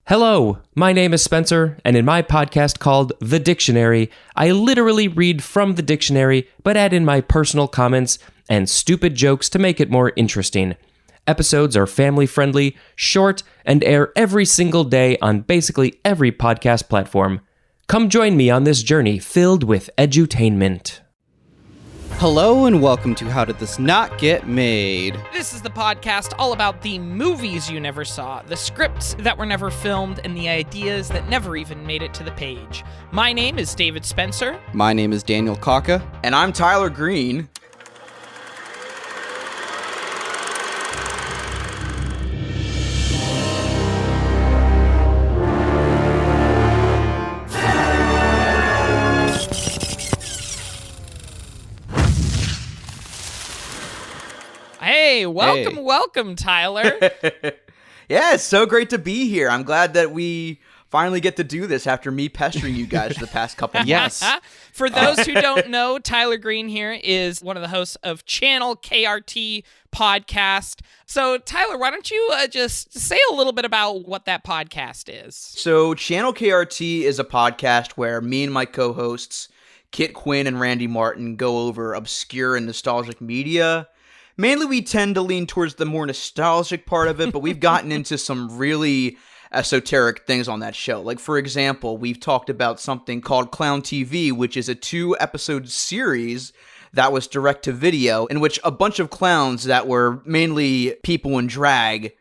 Hello, my name is Spencer, and in my podcast called The Dictionary, I literally read from the dictionary, but add in my personal comments and stupid jokes to make it more interesting. Episodes are family-friendly, short, and air every single day on basically every podcast platform. Come join me on this journey filled with edutainment. Hello and welcome to How Did This Not Get Made? This is the podcast all about the movies you never saw, the scripts that were never filmed, and the ideas that never even made it to the page. My name is David Spencer. My name is Daniel Kaka. And I'm Tyler Green. Hey, welcome, Tyler. Yeah, it's so great to be here. I'm glad that we finally get to do this after me pestering you guys for the past couple months. Yes. For those who don't know, Tyler Green here is one of the hosts of Channel KRT podcast. So, Tyler, why don't you just say a little bit about what that podcast is? So, Channel KRT is a podcast where me and my co-hosts, Kit Quinn and Randy Martin, go over obscure and nostalgic media. Mainly, we tend to lean towards the more nostalgic part of it, but we've gotten into some really esoteric things on that show. Like, for example, we've talked about something called Clown TV, which is a 2-episode series that was direct-to-video, in which a bunch of clowns that were mainly people in drag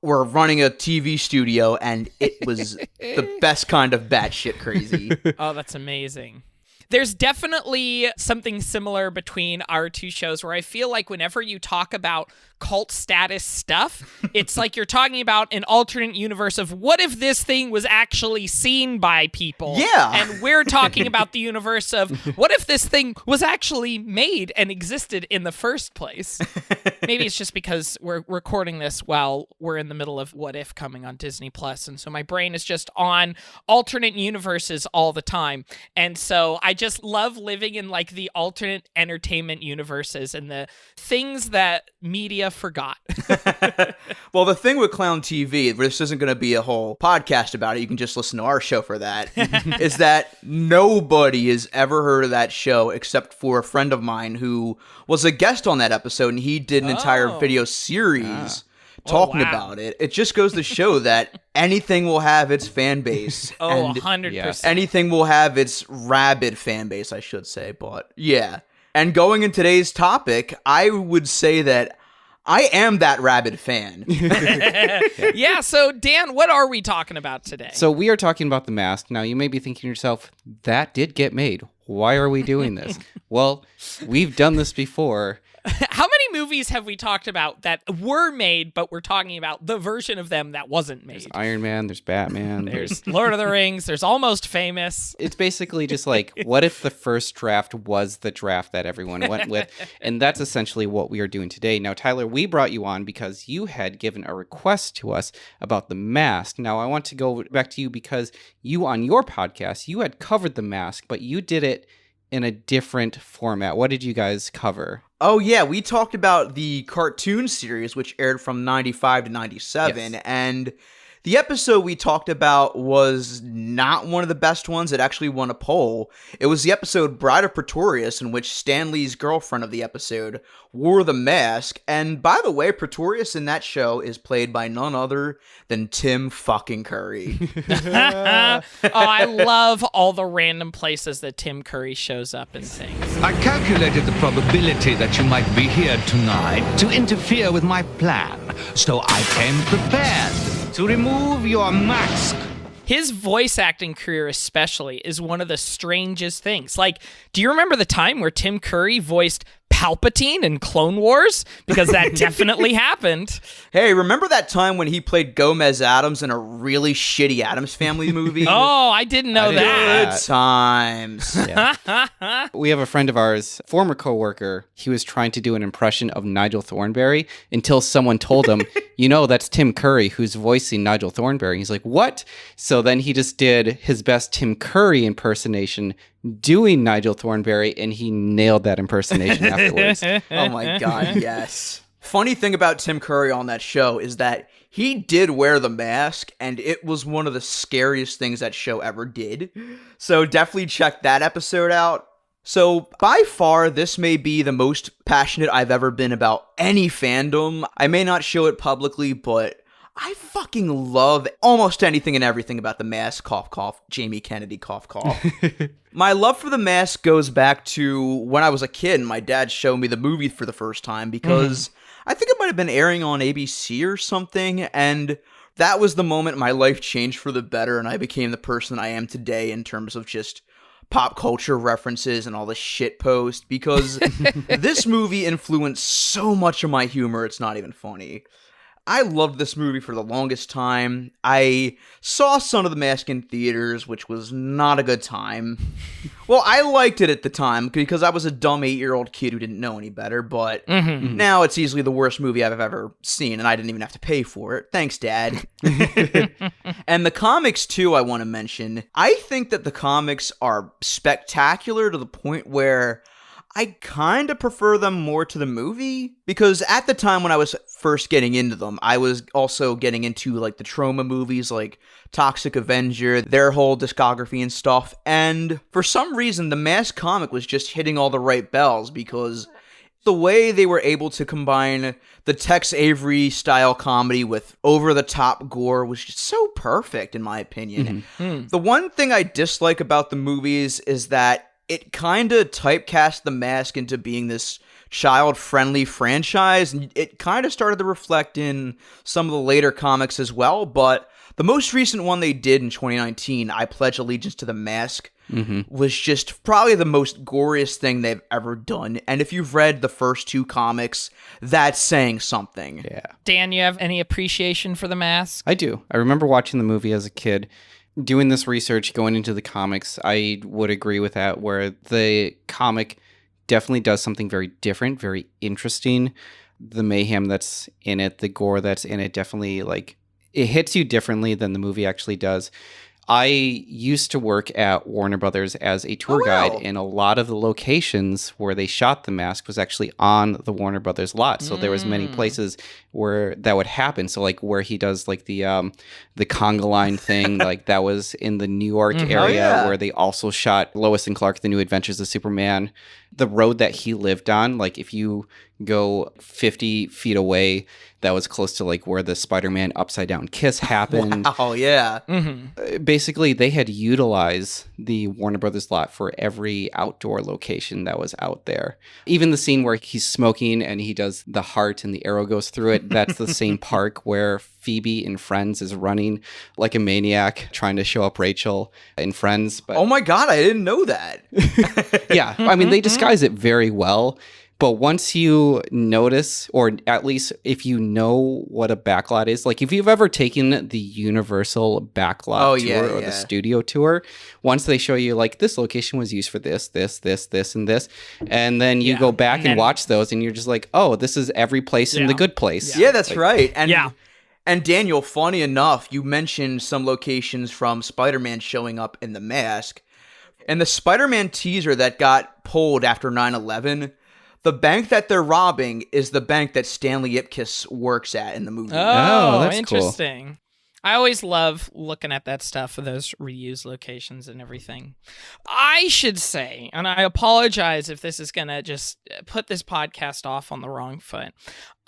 were running a TV studio, and it was the best kind of batshit crazy. Oh, that's amazing. There's definitely something similar between our two shows where I feel like whenever you talk about cult status stuff, it's like you're talking about an alternate universe of what if this thing was actually seen by people? Yeah. And we're talking about the universe of what if this thing was actually made and existed in the first place? Maybe it's just because we're recording this while we're in the middle of What If coming on Disney Plus, and so my brain is just on alternate universes all the time. And so I just love living in like the alternate entertainment universes and the things that media forgot. Well, the thing with Clown TV, this isn't going to be a whole podcast about it, you can just listen to our show for that, is that nobody has ever heard of that show except for a friend of mine who was a guest on that episode, and he did an entire video series talking about it. It just goes to show that anything will have its fan base. Oh, 100%. Anything will have its rabid fan base, I should say, but yeah. And going in today's topic, I would say that I am that rabid fan. Yeah, so Dan, what are we talking about today? So we are talking about The Masque. Now, you may be thinking to yourself, that did get made. Why are we doing this? Well, we've done this before. How many movies have we talked about that were made, but we're talking about the version of them that wasn't made? There's Iron Man, there's Batman. There's Lord of the Rings, there's Almost Famous. It's basically just like, what if the first draft was the draft that everyone went with? And that's essentially what we are doing today. Now, Tyler, we brought you on because you had given a request to us about The Masque. Now, I want to go back to you because you, on your podcast, you had covered The Masque, but you did it in a different format. What did you guys cover? Oh, yeah, we talked about the cartoon series, which aired from 95 to 97, Yes. and the episode we talked about was not one of the best ones. It actually won a poll. It was the episode Bride of Pretorius, in which Stanley's girlfriend of the episode wore the mask, and by the way, Pretorius in that show is played by none other than Tim fucking Curry. Oh, I love all the random places that Tim Curry shows up and things. I calculated the probability that you might be here tonight to interfere with my plan, so I came prepared to remove your mask. His voice acting career especially is one of the strangest things. Like, do you remember the time where Tim Curry voiced Palpatine in Clone Wars? Because that definitely happened. Hey, remember that time when he played Gomez Addams in a really shitty Addams Family movie? Oh, I didn't know that. Good times. Yeah. We have a friend of ours, former coworker. He was trying to do an impression of Nigel Thornberry until someone told him, you know, that's Tim Curry who's voicing Nigel Thornberry. He's like, what? So then he just did his best Tim Curry impersonation doing Nigel Thornberry, and he nailed that impersonation afterwards. Oh my God, yes. Funny thing about Tim Curry on that show is that he did wear the mask, and it was one of the scariest things that show ever did. So definitely check that episode out. So by far, this may be the most passionate I've ever been about any fandom. I may not show it publicly, but I fucking love almost anything and everything about the Mask, cough, cough, Jamie Kennedy, cough, cough. My love for the Mask goes back to when I was a kid and my dad showed me the movie for the first time because I think it might have been airing on ABC or something, and that was the moment my life changed for the better and I became the person I am today in terms of just pop culture references and all the shit post, because this movie influenced so much of my humor, it's not even funny. I loved this movie for the longest time. I saw Son of the Mask in theaters, which was not a good time. Well, I liked it at the time because I was a dumb 8-year-old kid who didn't know any better, but now it's easily the worst movie I've ever seen, and I didn't even have to pay for it. Thanks, Dad. And the comics, too, I want to mention. I think that the comics are spectacular to the point where I kind of prefer them more to the movie, because at the time when I was first getting into them, I was also getting into like the trauma movies like Toxic Avenger, their whole discography and stuff, and for some reason the Mask comic was just hitting all the right bells, because the way they were able to combine the Tex Avery style comedy with over-the-top gore was just so perfect, in my opinion. The one thing I dislike about the movies is that it kind of typecast the Mask into being this child-friendly franchise, and it kind of started to reflect in some of the later comics as well, but the most recent one they did in 2019, I Pledge Allegiance to the Mask, was just probably the most goriest thing they've ever done, and if you've read the first 2 comics, that's saying something. Yeah. Dan, you have any appreciation for the Mask? I do. I remember watching the movie as a kid. Doing this research, going into the comics, I would agree with that, where the comic definitely does something very different, very interesting. The mayhem that's in it, the gore that's in it, definitely, like, it hits you differently than the movie actually does. I used to work at Warner Brothers as a tour guide, and a lot of the locations where they shot The Mask was actually on the Warner Brothers lot. So there was many places where that would happen. So like where he does like the conga line thing, like that was in the New York area where they also shot Lois and Clark: The New Adventures of Superman. The road that he lived on, like if you go 50 feet away, that was close to like where the Spider-Man upside down kiss happened. Oh yeah. Basically, they had utilized the Warner Brothers lot for every outdoor location that was out there. Even the scene where he's smoking and he does the heart and the arrow goes through it, that's the same park where Phoebe in Friends is running like a maniac trying to show up Rachel in Friends. But Oh my god, I didn't know that. yeah, I mean, they disguise it very well. But once you notice, or at least if you know what a backlot is, like if you've ever taken the Universal backlot tour or the studio tour, once they show you like this location was used for this, and this, and then you go back and watch those and you're just like, oh, this is every place in the good place. Yeah, that's right. And Daniel, funny enough, you mentioned some locations from Spider-Man showing up in The Mask. And the Spider-Man teaser that got pulled after 9/11, the bank that they're robbing is the bank that Stanley Ipkiss works at in the movie. Oh, that's interesting. cool. I always love looking at that stuff, those reused locations and everything. I should say, and I apologize if this is going to just put this podcast off on the wrong foot.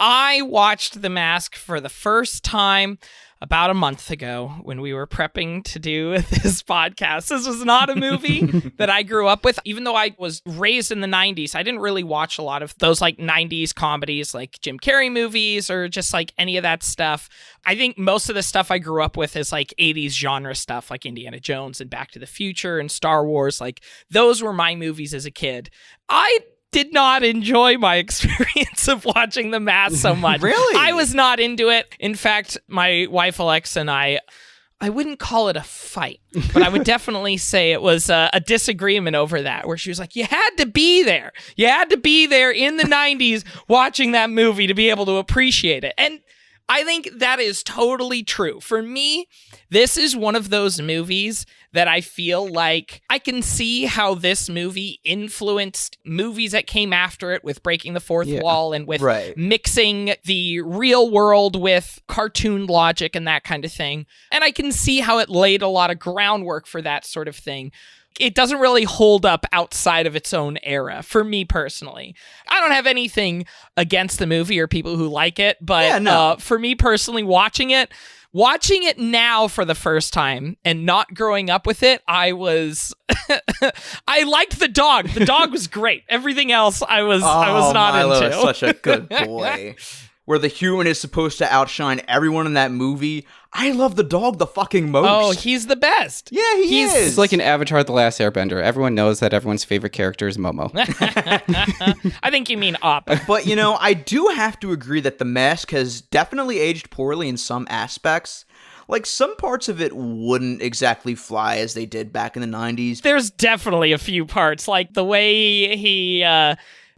I watched The Mask for the first time about a month ago when we were prepping to do this podcast. This was not a movie that I grew up with. Even though I was raised in the 90s, I didn't really watch a lot of those like 90s comedies like Jim Carey movies or just like any of that stuff. I think most of the stuff I grew up with is like 80s genre stuff like Indiana Jones and Back to the Future and Star Wars. Like those were my movies as a kid. I did not enjoy my experience of watching The Mask so much. Really? I was not into it. In fact, my wife Alexa and I wouldn't call it a fight, but I would definitely say it was a disagreement over that, where she was like, you had to be there. You had to be there in the 90s watching that movie to be able to appreciate it. And I think that is totally true. For me, this is one of those movies that I feel like I can see how this movie influenced movies that came after it with breaking the fourth wall and with mixing the real world with cartoon logic and that kind of thing. And I can see how it laid a lot of groundwork for that sort of thing. It doesn't really hold up outside of its own era, for me personally. I don't have anything against the movie or people who like it, but for me personally, watching it now for the first time and not growing up with it, I liked the dog. The dog was great. Everything else I was not Milo into. Is such a good boy. Where the human is supposed to outshine everyone in that movie. I love the dog the fucking most. Oh, he's the best. Yeah, he is. It's like an Avatar: The Last Airbender. Everyone knows that everyone's favorite character is Momo. I think you mean Up. But, you know, I do have to agree that The Mask has definitely aged poorly in some aspects. Like, some parts of it wouldn't exactly fly as they did back in the 90s. There's definitely a few parts, like the way he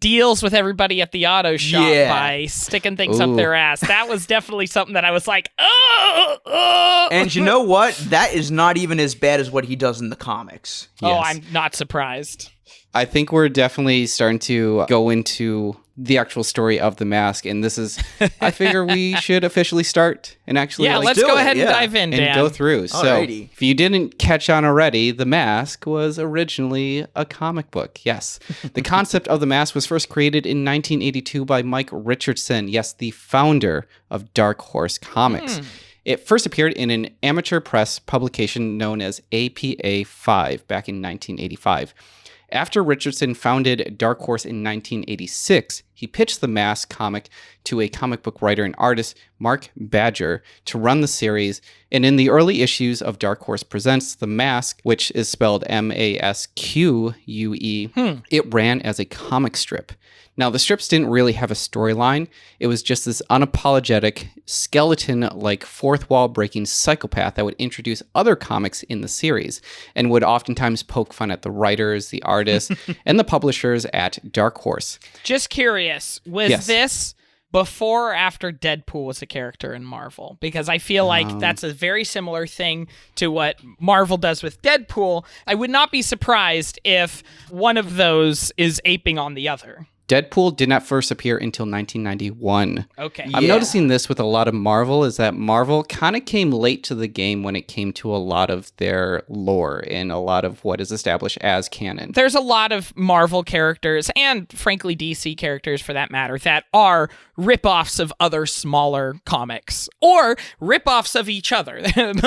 deals with everybody at the auto shop by sticking things up their ass. That was definitely something that I was like, oh. And you know what? That is not even as bad as what he does in the comics. Oh, I'm not surprised. I think we're definitely starting to go into the actual story of The Mask, and this is, I figure we should officially start and actually let's go ahead and dive in, Dan. and go through. Alrighty. So, if you didn't catch on already, The Mask was originally a comic book. Yes. The concept of The Mask was first created in 1982 by Mike Richardson, yes, the founder of Dark Horse Comics. It first appeared in an amateur press publication known as APA 5 back in 1985. After Richardson founded Dark Horse in 1986, he pitched the Mask comic to a comic book writer and artist, Mark Badger, to run the series. And in the early issues of Dark Horse Presents The Mask, which is spelled Masque, it ran as a comic strip. Now, the strips didn't really have a storyline. It was just this unapologetic, skeleton-like fourth-wall-breaking psychopath that would introduce other comics in the series and would oftentimes poke fun at the writers, the artists, and the publishers at Dark Horse. Just curious, was this before or after Deadpool was a character in Marvel? Because I feel like that's a very similar thing to what Marvel does with Deadpool. I would not be surprised if one of those is aping on the other. Deadpool did not first appear until 1991. Okay. I'm noticing this with a lot of Marvel, is that Marvel kind of came late to the game when it came to a lot of their lore and a lot of what is established as canon. There's a lot of Marvel characters, and frankly DC characters for that matter, that are ripoffs of other smaller comics, or ripoffs of each other.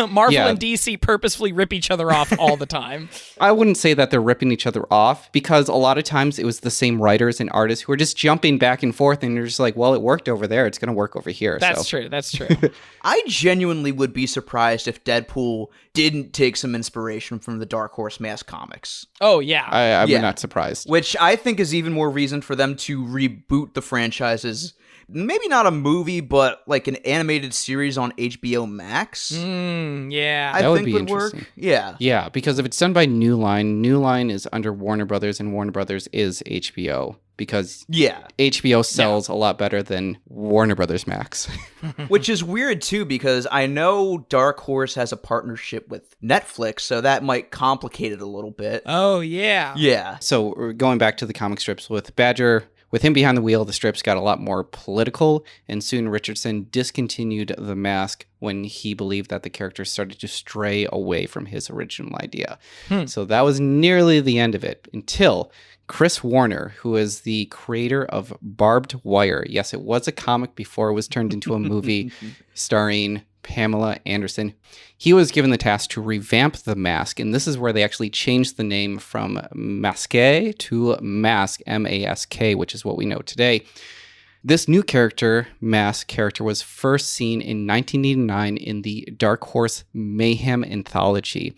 Marvel and DC purposefully rip each other off all the time. I wouldn't say that they're ripping each other off, because a lot of times it was the same writers and artists who are just jumping back and forth, and you're just like, well, it worked over there, it's going to work over here. That's true. I genuinely would be surprised if Deadpool didn't take some inspiration from the Dark Horse Mask comics. Oh, yeah. I'm not surprised. Which I think is even more reason for them to reboot the franchises. Maybe not a movie, but like an animated series on HBO Max. Yeah. I that would think be would interesting. work. Yeah. Yeah, because if it's done by New Line is under Warner Brothers, and Warner Brothers is HBO. Because HBO sells a lot better than Warner Brothers Max. Which is weird, too, because I know Dark Horse has a partnership with Netflix, so that might complicate it a little bit. Oh, yeah. Yeah. So going back to the comic strips with Badger, with him behind the wheel, the strips got a lot more political, and soon Richardson discontinued The Mask when he believed that the character started to stray away from his original idea. So that was nearly the end of it, until Chris Warner, who is the creator of Barbed Wire. Yes, it was a comic before it was turned into a movie starring Pamela Anderson. He was given the task to revamp The Mask, and this is where they actually changed the name from Masque to Masque, M-A-S-K, which is what we know today. This new character, Masque character, was first seen in 1989 in the Dark Horse Mayhem anthology.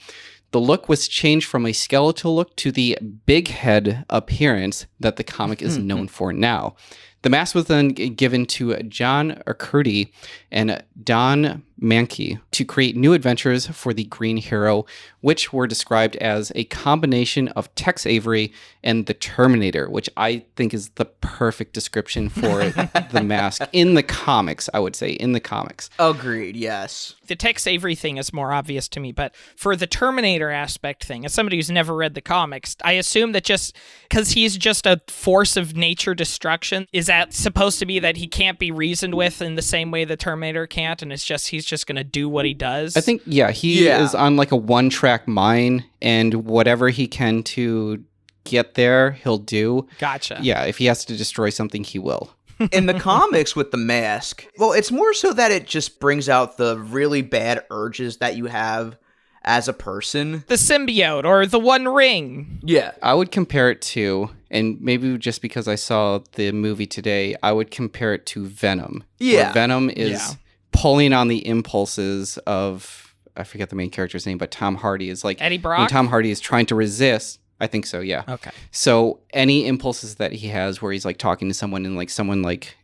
The look was changed from a skeletal look to the big head appearance that the comic is known for now. The mask was then given to John KRT and Don Mankey to create new adventures for the Green Hero, which were described as a combination of Tex Avery and the Terminator, which I think is the perfect description for the mask in the comics, I would say, in the comics. Agreed, yes. The Tex Avery thing is more obvious to me, but for the Terminator aspect thing, as somebody who's never read the comics, I assume that just because he's just a force of nature destruction, is that supposed to be that he can't be reasoned with in the same way the Terminator can't, and he's just going to do what he does? I think, he is on like a one-track mind, and whatever he can to get there, he'll do. Gotcha. Yeah, if he has to destroy something, he will. In the comics with the mask, well, it's more so that it just brings out the really bad urges that you have as a person. The symbiote or the One Ring. Yeah. I would compare it to, and maybe just because I saw the movie today, I would compare it to Venom. Yeah. Where Venom is pulling on the impulses of, I forget the main character's name, but Tom Hardy is like... Eddie Brock? When Tom Hardy is trying to resist... I think so, yeah. Okay. So any impulses that he has where he's like talking to someone and like someone like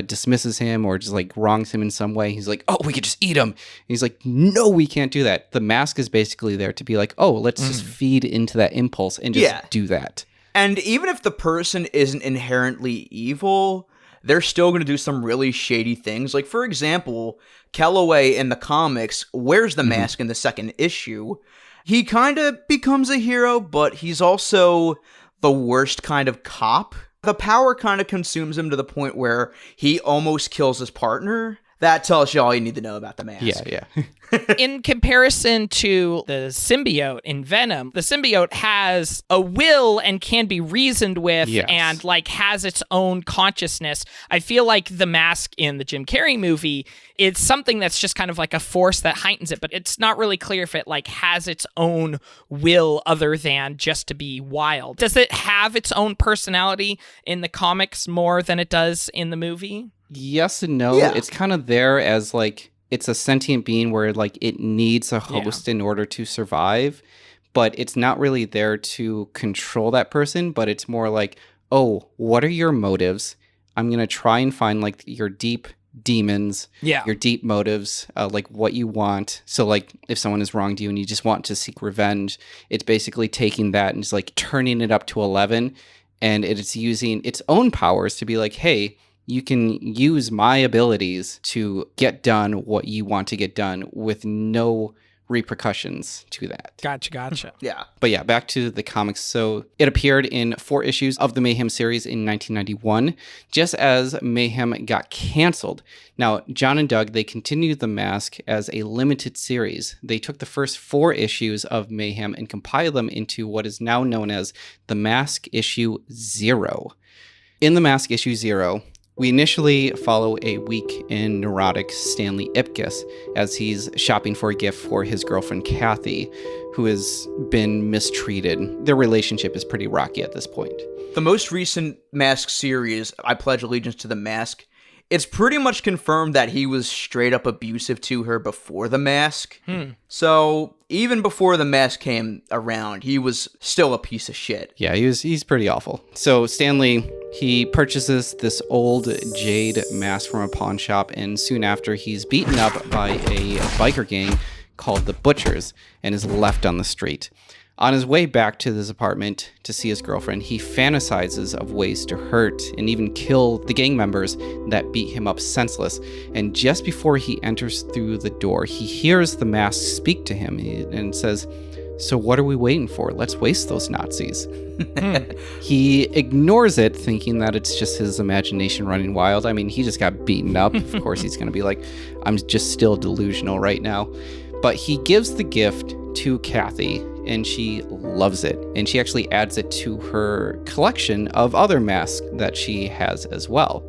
dismisses him or just like wrongs him in some way, he's like, oh, we could just eat him. And he's like, no, we can't do that. The mask is basically there to be like, oh, let's just feed into that impulse and just do that. And even if the person isn't inherently evil, they're still going to do some really shady things. Like, for example, Calloway in the comics wears the mask in the second issue. He kind of becomes a hero, but he's also the worst kind of cop. The power kind of consumes him to the point where he almost kills his partner. That tells you all you need to know about the mask. Yeah. In comparison to the symbiote in Venom, the symbiote has a will and can be reasoned with and like has its own consciousness. I feel like the mask in the Jim Carrey movie, it's something that's just kind of like a force that heightens it, but it's not really clear if it like has its own will other than just to be wild. Does it have its own personality in the comics more than it does in the movie? Yes and no. Yeah. It's kind of there as like, it's a sentient being where like it needs a host in order to survive, but it's not really there to control that person, but it's more like, oh, what are your motives? I'm going to try and find like your deep demons, your deep motives, like what you want. So like if someone has wronged you and you just want to seek revenge, it's basically taking that and just like turning it up to 11, and it's using its own powers to be like, hey, you can use my abilities to get done what you want to get done with no repercussions to that. Gotcha. Yeah. But yeah, back to the comics. So it appeared in 4 issues of the Mayhem series in 1991, just as Mayhem got canceled. Now, John and Doug, they continued the Masque as a limited series. They took the first 4 issues of Mayhem and compiled them into what is now known as the Masque issue 0. In the Masque issue 0, we initially follow a weak and neurotic Stanley Ipkiss as he's shopping for a gift for his girlfriend Kathy, who has been mistreated. Their relationship is pretty rocky at this point. The most recent Masque series, I Pledge Allegiance to the Masque, it's pretty much confirmed that he was straight up abusive to her before the Masque. So even before the Masque came around, he was still a piece of shit. Yeah, he's pretty awful. So Stanley, he purchases this old jade mask from a pawn shop, and soon after he's beaten up by a biker gang called the Butchers and is left on the street. On his way back to his apartment to see his girlfriend, he fantasizes of ways to hurt and even kill the gang members that beat him up senseless. And just before he enters through the door, he hears the mask speak to him and says, "So what are we waiting for? Let's waste those Nazis." He ignores it, thinking that it's just his imagination running wild. I mean, he just got beaten up. Of course, he's going to be like, I'm just still delusional right now. But he gives the gift to Kathy, and she loves it. And she actually adds it to her collection of other masks that she has as well.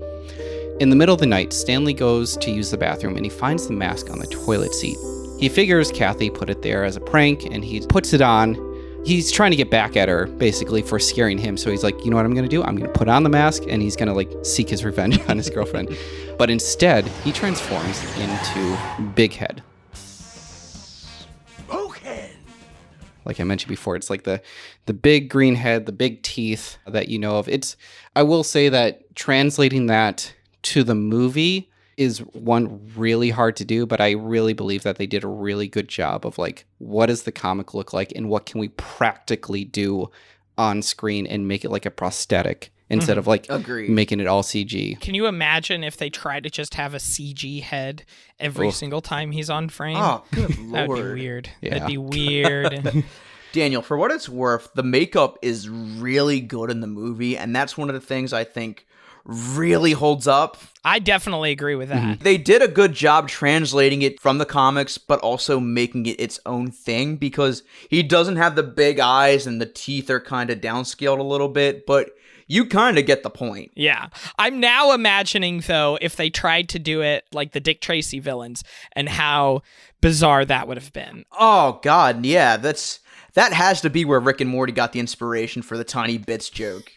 In the middle of the night, Stanley goes to use the bathroom, and he finds the mask on the toilet seat. He figures Kathy put it there as a prank, and he puts it on. He's trying to get back at her, basically, for scaring him. So he's like, you know what I'm going to do? I'm going to put on the mask, and he's going to, like, seek his revenge on his girlfriend. But instead, he transforms into Big Head. Smokehead! like I mentioned before. It's like the big green head, the big teeth that you know of. I will say that translating that to the movie is one really hard to do, but I really believe that they did a really good job of like, what does the comic look like and what can we practically do on screen and make it like a prosthetic instead of like making it all CG. Can you imagine if they tried to just have a CG head every single time he's on frame? Oh, good lord. That would be weird. Yeah. That'd be weird. Daniel, for what it's worth, the makeup is really good in the movie, and that's one of the things I think really holds up. I definitely agree with that. They did a good job translating it from the comics, but also making it its own thing, because he doesn't have the big eyes and the teeth are kind of downscaled a little bit, but you kind of get the point. Yeah. I'm now imagining, though, if they tried to do it like the Dick Tracy villains and how bizarre that would have been. Oh, God, yeah, that has to be where Rick and Morty got the inspiration for the tiny bits joke.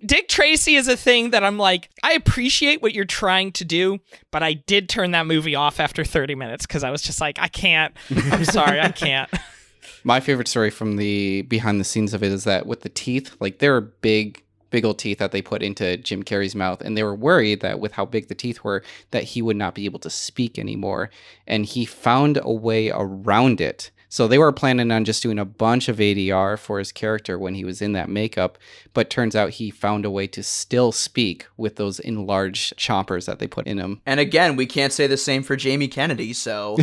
Dick Tracy is a thing that I'm like, I appreciate what you're trying to do, but I did turn that movie off after 30 minutes because I was just like, I can't. I'm sorry, I can't. My favorite story from the behind the scenes of it is that with the teeth, like there are big old teeth that they put into Jim Carrey's mouth, and they were worried that with how big the teeth were, that he would not be able to speak anymore. And he found a way around it. So they were planning on just doing a bunch of ADR for his character when he was in that makeup, but turns out he found a way to still speak with those enlarged chompers that they put in him. And again, we can't say the same for Jamie Kennedy, so...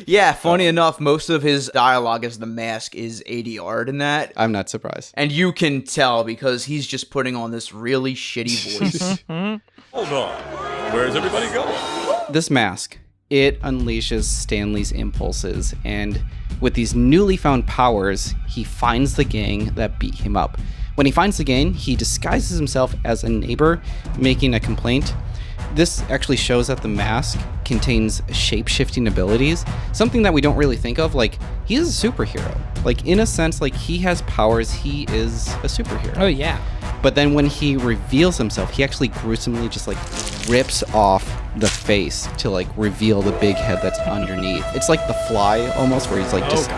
Yeah, funny enough, most of his dialogue as the Mask is ADR'd in that. I'm not surprised. And you can tell because he's just putting on this really shitty voice. Hold on. Where's everybody going? This mask, it unleashes Stanley's impulses, and with these newly found powers, he finds the gang that beat him up. When he finds the gang, he disguises himself as a neighbor, making a complaint. This actually shows that the mask contains shape-shifting abilities, something that we don't really think of. Like, he is a superhero. Like, in a sense, like, he has powers, he is a superhero. Oh, yeah. But then when he reveals himself, he actually gruesomely just, like, rips off the face to, like, reveal the big head that's underneath. It's like The Fly, almost, where he's, like, just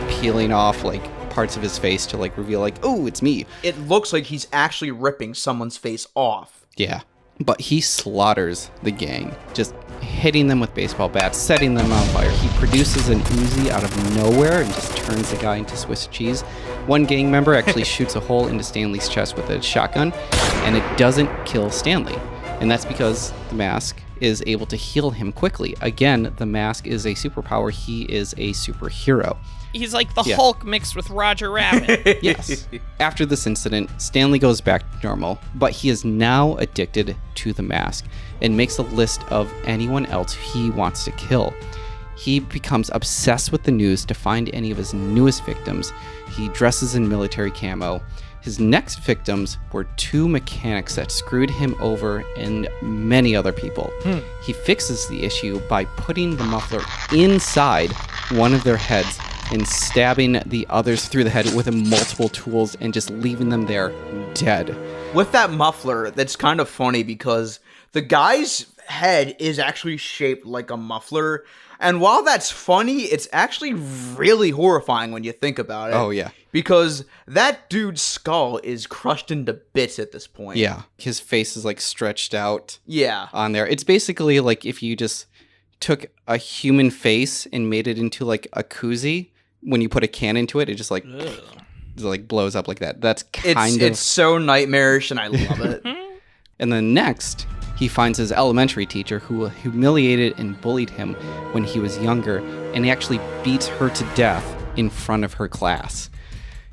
peeling off, like, parts of his face to, like, reveal, like, oh, it's me. It looks like he's actually ripping someone's face off. Yeah. But he slaughters the gang, just hitting them with baseball bats, setting them on fire. He produces an Uzi out of nowhere and just turns the guy into Swiss cheese. One gang member actually shoots a hole into Stanley's chest with a shotgun, and it doesn't kill Stanley. And that's because the mask is able to heal him quickly. Again, the mask is a superpower. He is a superhero. He's like the Hulk mixed with Roger Rabbit. Yes. After this incident, Stanley goes back to normal, but he is now addicted to the mask and makes a list of anyone else he wants to kill. He becomes obsessed with the news to find any of his newest victims. He dresses in military camo. His next victims were two mechanics that screwed him over and many other people. He fixes the issue by putting the muffler inside one of their heads and stabbing the others through the head with multiple tools and just leaving them there dead. With that muffler, that's kind of funny because the guy's head is actually shaped like a muffler. And while that's funny, it's actually really horrifying when you think about it. Oh, yeah. Because that dude's skull is crushed into bits at this point. Yeah. His face is like stretched out on there. It's basically like if you just took a human face and made it into like a koozie. When you put a can into it, it just like blows up like that. That's it's so nightmarish, and I love it. And then next, he finds his elementary teacher who humiliated and bullied him when he was younger, and he actually beats her to death in front of her class.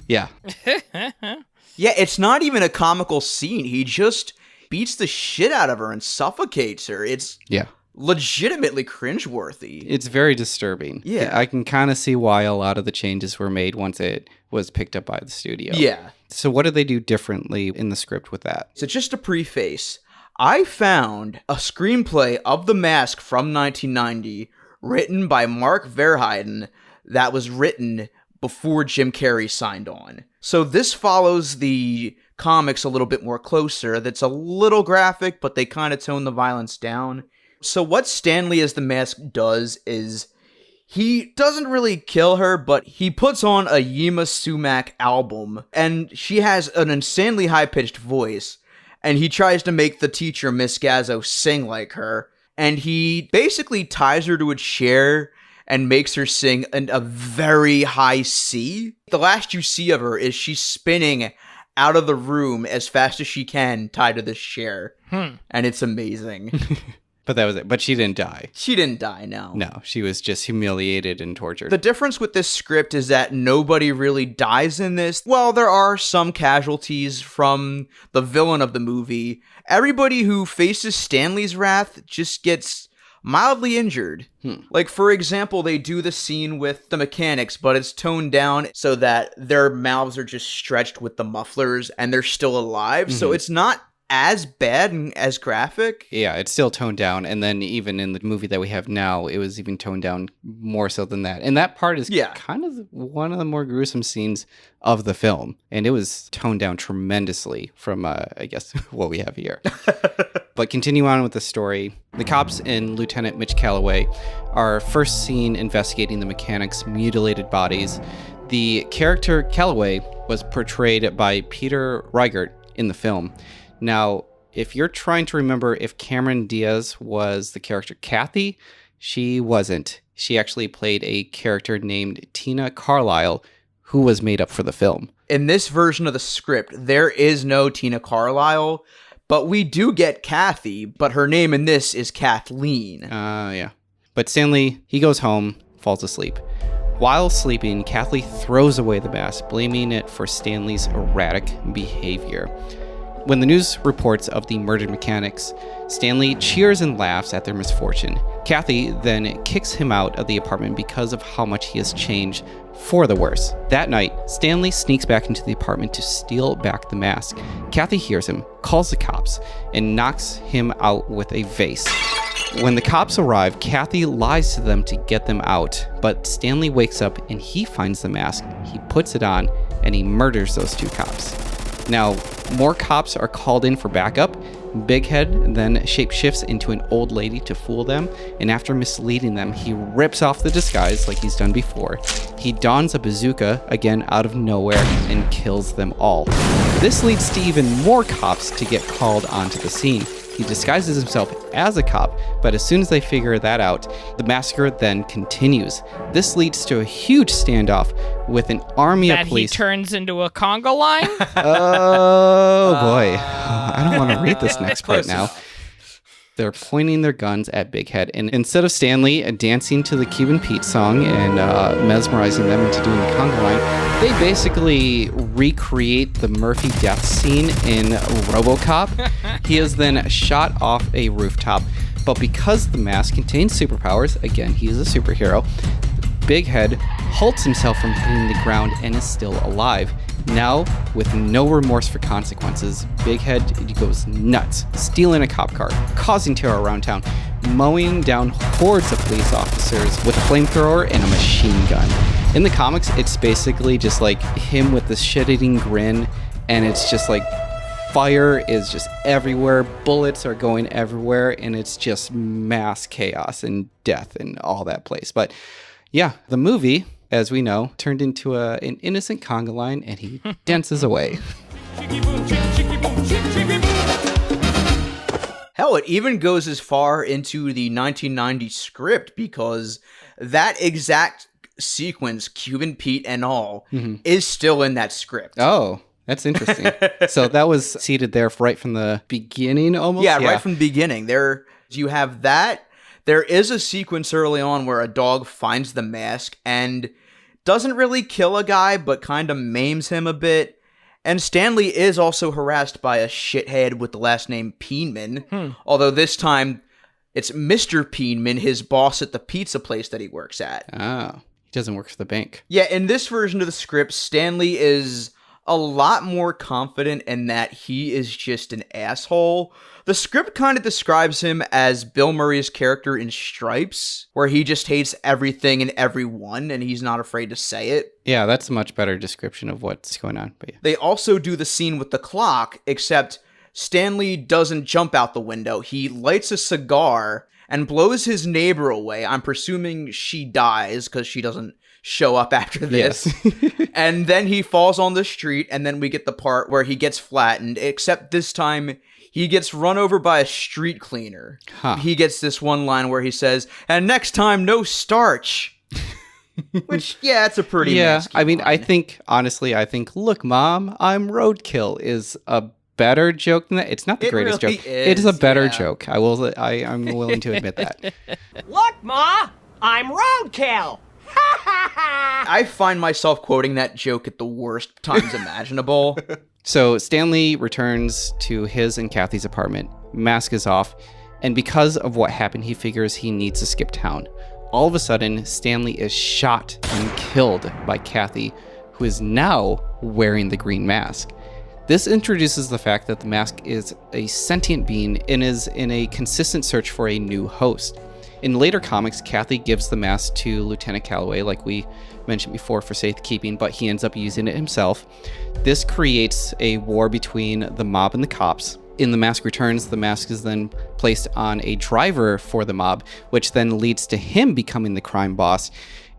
Yeah. Yeah, it's not even a comical scene. He just beats the shit out of her and suffocates her. It's legitimately cringeworthy. It's very disturbing. Yeah. I can kind of see why a lot of the changes were made once it was picked up by the studio. Yeah. So what did they do differently in the script with that? So just to preface, I found a screenplay of The Mask from 1990 written by Mark Verheiden that was written before Jim Carrey signed on. So this follows the comics a little bit more closer. That's a little graphic, but they kind of tone the violence down. So what Stanley as the Mask does is He doesn't really kill her, but he puts on a Yima Sumac album, and she has an insanely high-pitched voice, and he tries to make the teacher, Miss Gazzo, sing like her, and he basically ties her to a chair and makes her sing in a very high C. The last you see of her is she's spinning out of the room as fast as she can, tied to this chair, and it's amazing. But that was it. But she didn't die. She didn't die, no. No, she was just humiliated and tortured. The difference with this script is that nobody really dies in this. Well, there are some casualties from the villain of the movie. Everybody who faces Stanley's wrath just gets mildly injured. Like, for example, they do the scene with the mechanics, but it's toned down so that their mouths are just stretched with the mufflers and they're still alive. So it's not as bad and as graphic. Yeah, it's still toned down. And then even in the movie that we have now, it was even toned down more so than that. And that part is kind of one of the more gruesome scenes of the film. And it was toned down tremendously from, I guess, what we have here. But continue on with the story. The cops and Lieutenant Mitch Calloway are first seen investigating the mechanics' mutilated bodies. The character Calloway was portrayed by Peter Reichert in the film. Now, if you're trying to remember if Cameron Diaz was the character Kathy, she wasn't. She actually played a character named Tina Carlisle, who was made up for the film. In this version of the script, there is no Tina Carlisle, but we do get Kathy, but her name in this is Kathleen. Yeah. But Stanley, he goes home, falls asleep. While sleeping, Kathy throws away the mask, blaming it for Stanley's erratic behavior. When the news reports of the murdered mechanics, Stanley cheers and laughs at their misfortune. Kathy then kicks him out of the apartment because of how much he has changed for the worse. That night, Stanley sneaks back into the apartment to steal back the mask. Kathy hears him, calls the cops, and knocks him out with a vase. When the cops arrive, Kathy lies to them to get them out, but Stanley wakes up and he finds the mask, he puts it on, and he murders those two cops. Now, more cops are called in for backup. Big Head then shapeshifts into an old lady to fool them, and after misleading them, he rips off the disguise like he's done before. He dons a bazooka, again out of nowhere, and kills them all. This leads to even more cops to get called onto the scene. He disguises himself as a cop, but as soon as they figure that out, the massacre then continues. This leads to a huge standoff with an army of police. That he turns into a conga line? Oh, boy. I don't want to read this next part now. They're pointing their guns at Big Head, and instead of Stanley dancing to the Cuban Pete song and mesmerizing them into doing the conga line, they basically recreate the Murphy death scene in RoboCop. He is then shot off a rooftop, but because the mask contains superpowers, again, he is a superhero, Big Head halts himself from hitting the ground and is still alive. Now, with no remorse for consequences, Big Head goes nuts, stealing a cop car, causing terror around town, mowing down hordes of police officers with a flamethrower and a machine gun. In the comics, it's basically just like him with this shit-eating grin, and it's just like fire is just everywhere, bullets are going everywhere, and it's just mass chaos and death in all that place. But yeah, the movie, as we know, turned into an innocent conga line, and he dances away. Hell, it even goes as far into the 1990 script, because that exact sequence, Cuban Pete and all, is still in that script. Oh, that's interesting. So that was seated there right from the beginning almost? Yeah, right from the beginning. There, you have that. There is a sequence early on where a dog finds the mask and doesn't really kill a guy, but kind of maims him a bit. And Stanley is also harassed by a shithead with the last name Peenman, although this time it's Mr. Peenman, his boss at the pizza place that he works at. Oh, he doesn't work for the bank. Yeah, in this version of the script, Stanley is a lot more confident in that he is just an asshole. The script kind of describes him as Bill Murray's character in Stripes, where he just hates everything and everyone, and he's not afraid to say it. Yeah, that's a much better description of what's going on. But yeah. They also do the scene with the clock, except Stanley doesn't jump out the window. He lights a cigar and blows his neighbor away. I'm presuming she dies because she doesn't show up after this. Yes. And then he falls on the street, and then we get the part where he gets flattened, except this time he gets run over by a street cleaner. Huh. He gets this one line where he says, "And next time, no starch." Which, yeah, it's a pretty nasty I mean, line. I think, look, Mom, I'm roadkill is a better joke than that. It's not the It greatest really joke. It is a is, better yeah. joke. I'm willing to admit that. Look, Ma, I'm roadkill. I find myself quoting that joke at the worst times imaginable. So Stanley returns to his and Kathy's apartment. Masque is off, and because of what happened, he figures he needs to skip town. All of a sudden, Stanley is shot and killed by Kathy, who is now wearing the green mask. This introduces the fact that the mask is a sentient being and is in a consistent search for a new host. In later comics, Kathy gives the mask to Lieutenant Calloway, like we mentioned before, for safekeeping, but he ends up using it himself. This creates a war between the mob and the cops. In The Mask Returns, the mask is then placed on a driver for the mob, which then leads to him becoming the crime boss.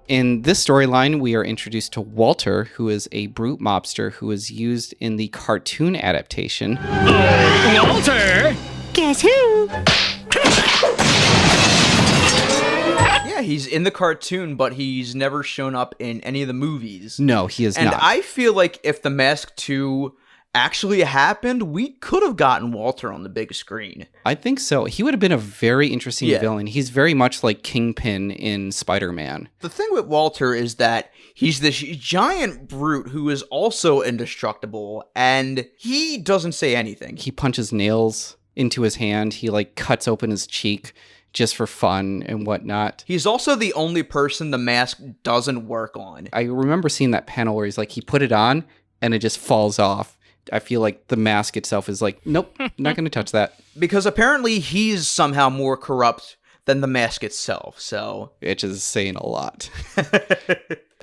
In this storyline, we are introduced to Walter, who is a brute mobster who is used in the cartoon adaptation. Walter! Guess who? Yeah, he's in the cartoon, but he's never shown up in any of the movies. No, he is And not. I feel like if The Mask 2 actually happened, we could have gotten Walter on the big screen. I think so. He would have been a very interesting Yeah. villain. He's very much like Kingpin in Spider-Man. The thing with Walter is that he's this giant brute who is also indestructible, and he doesn't say anything. He punches nails into his hand. He like cuts open his cheek just for fun and whatnot. He's also the only person the mask doesn't work on. I remember seeing that panel where he's like, he put it on and it just falls off. I feel like the mask itself is like, nope, not going to touch that. Because apparently he's somehow more corrupt than the mask itself, so... Which is saying a lot.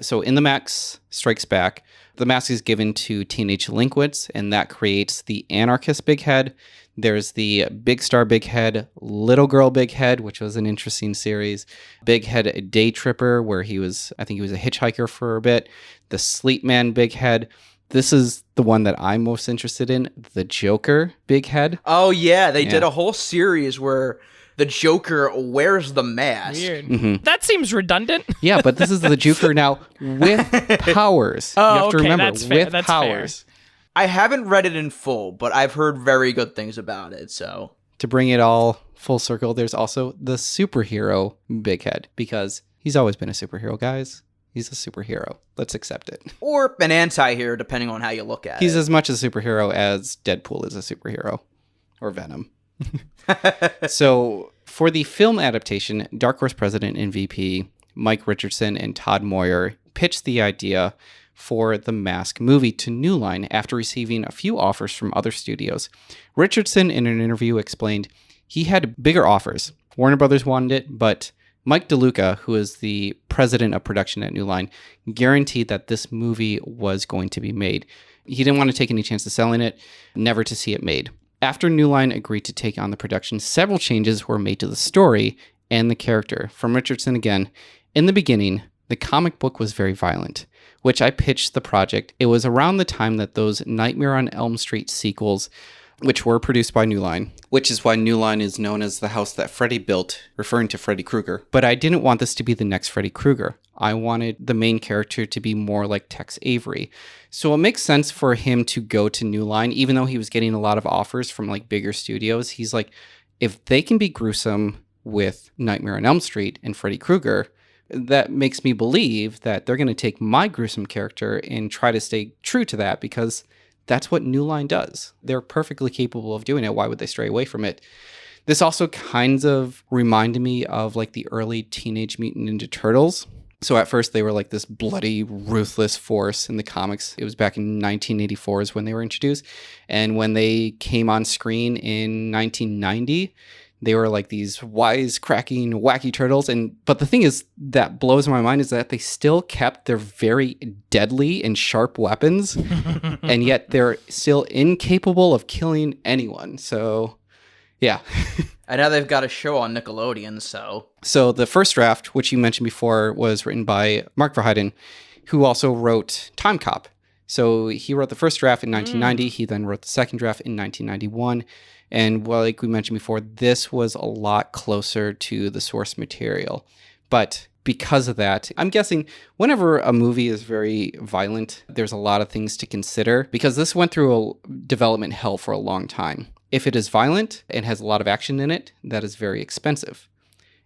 So in The Mask Strikes Back, the mask is given to teenage delinquents, and that creates the anarchist Big Head. There's the Big Star Big Head, Little Girl Big Head, which was an interesting series. Big Head Day Tripper, where I think he was a hitchhiker for a bit. The Sleep Man Big Head. This is the one that I'm most interested in, the Joker Big Head. Oh yeah, they did Yeah. a whole series where the Joker wears the mask. Weird. That seems redundant. Yeah, but this is the Joker now with powers. Oh, you have to okay, remember, that's fair, with that's powers. I haven't read it in full, but I've heard very good things about it, so... To bring it all full circle, there's also the superhero Big Head, because he's always been a superhero, guys. He's a superhero. Let's accept it. Or an anti-hero, depending on how you look at He's it. as much a superhero as Deadpool is a superhero. Or Venom. So, for the film adaptation, Dark Horse president and VP Mike Richardson and Todd Moyer pitched the idea for the Mask movie to New Line after receiving a few offers from other studios. Richardson, in an interview, explained he had bigger offers. Warner Brothers wanted it, but Mike DeLuca, who is the president of production at New Line, guaranteed that this movie was going to be made. He didn't want to take any chances selling it, never to see it made. After New Line agreed to take on the production, several changes were made to the story and the character. From Richardson again, in the beginning, the comic book was very violent, which I pitched the project. It was around the time that those Nightmare on Elm Street sequels, which were produced by New Line, which is why New Line is known as the house that Freddy built, referring to Freddy Krueger. But I didn't want this to be the next Freddy Krueger. I wanted the main character to be more like Tex Avery. So it makes sense for him to go to New Line, even though he was getting a lot of offers from like bigger studios. He's like, if they can be gruesome with Nightmare on Elm Street and Freddy Krueger, that makes me believe that they're going to take my gruesome character and try to stay true to that, because that's what New Line does. They're perfectly capable of doing it. Why would they stray away from it? This also kind of reminded me of like the early Teenage Mutant Ninja Turtles. So at first they were like this bloody, ruthless force in the comics. It was back in 1984 is when they were introduced. And when they came on screen in 1990, they were like these wisecracking, wacky turtles. But the thing is that blows my mind is that they still kept their very deadly and sharp weapons, and yet they're still incapable of killing anyone. So Yeah. And now they've got a show on Nickelodeon, so... So the first draft, which you mentioned before, was written by Mark Verheiden, who also wrote Time Cop. So he wrote the first draft in 1990. He then wrote the second draft in 1991. And like we mentioned before, this was a lot closer to the source material. But because of that, I'm guessing whenever a movie is very violent, there's a lot of things to consider, because this went through a development hell for a long time. If it is violent and has a lot of action in it, that is very expensive.